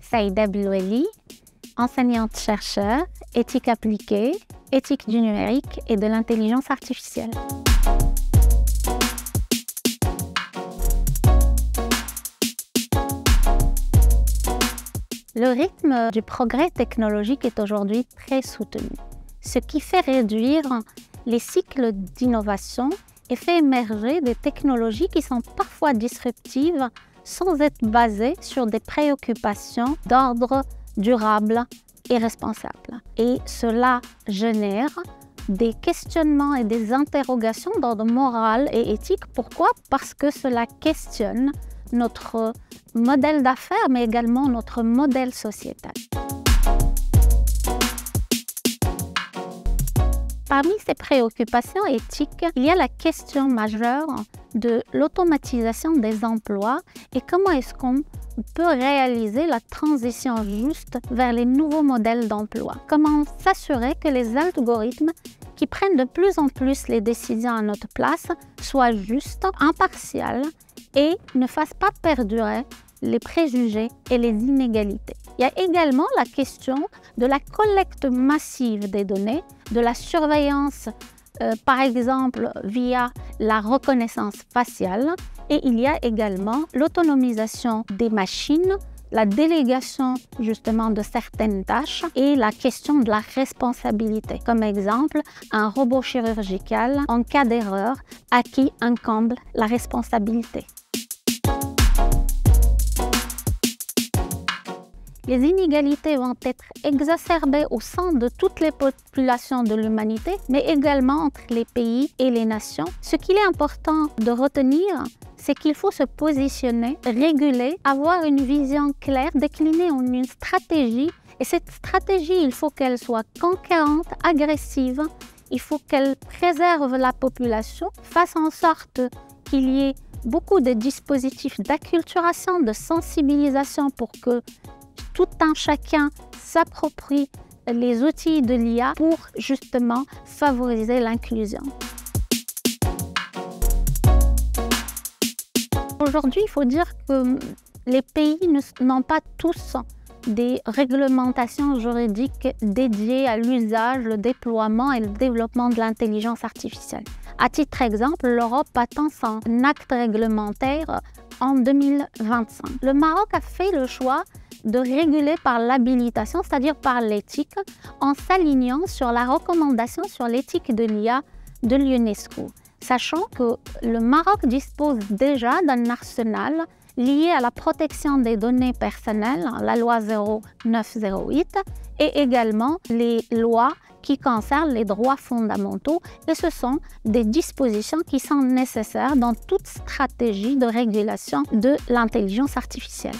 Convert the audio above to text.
Saïda Biloueli, enseignante-chercheur, éthique appliquée, éthique du numérique et de l'intelligence artificielle. Le rythme du progrès technologique est aujourd'hui très soutenu, ce qui fait réduire les cycles d'innovation et fait émerger des technologies qui sont parfois disruptives sans être basées sur des préoccupations d'ordre durable et responsable. Et cela génère des questionnements et des interrogations d'ordre moral et éthique. Pourquoi? Parce que cela questionne notre modèle d'affaires, mais également notre modèle sociétal. Parmi ces préoccupations éthiques, il y a la question majeure de l'automatisation des emplois et comment est-ce qu'on peut réaliser la transition juste vers les nouveaux modèles d'emploi. Comment s'assurer que les algorithmes qui prennent de plus en plus les décisions à notre place soient justes, impartials et ne fassent pas perdurer les préjugés et les inégalités. Il y a également la question de la collecte massive des données, de la surveillance, par exemple via la reconnaissance faciale, et il y a également l'autonomisation des machines, la délégation justement de certaines tâches et la question de la responsabilité. Comme exemple, un robot chirurgical, en cas d'erreur, à qui incombe la responsabilité. Les inégalités vont être exacerbées au sein de toutes les populations de l'humanité, mais également entre les pays et les nations. Ce qu'il est important de retenir, c'est qu'il faut se positionner, réguler, avoir une vision claire, décliner en une stratégie. Et cette stratégie, il faut qu'elle soit conquérante, agressive, il faut qu'elle préserve la population, fasse en sorte qu'il y ait beaucoup de dispositifs d'acculturation, de sensibilisation pour que tout un chacun s'approprie les outils de l'IA pour justement favoriser l'inclusion. Aujourd'hui, il faut dire que les pays n'ont pas tous des réglementations juridiques dédiées à l'usage, le déploiement et le développement de l'intelligence artificielle. À titre d'exemple, l'Europe attend son acte réglementaire en 2025. Le Maroc a fait le choix de réguler par l'habilitation, c'est-à-dire par l'éthique, en s'alignant sur la recommandation sur l'éthique de l'IA de l'UNESCO, sachant que le Maroc dispose déjà d'un arsenal lié à la protection des données personnelles, la loi 0908, et également les lois qui concernent les droits fondamentaux, et ce sont des dispositions qui sont nécessaires dans toute stratégie de régulation de l'intelligence artificielle.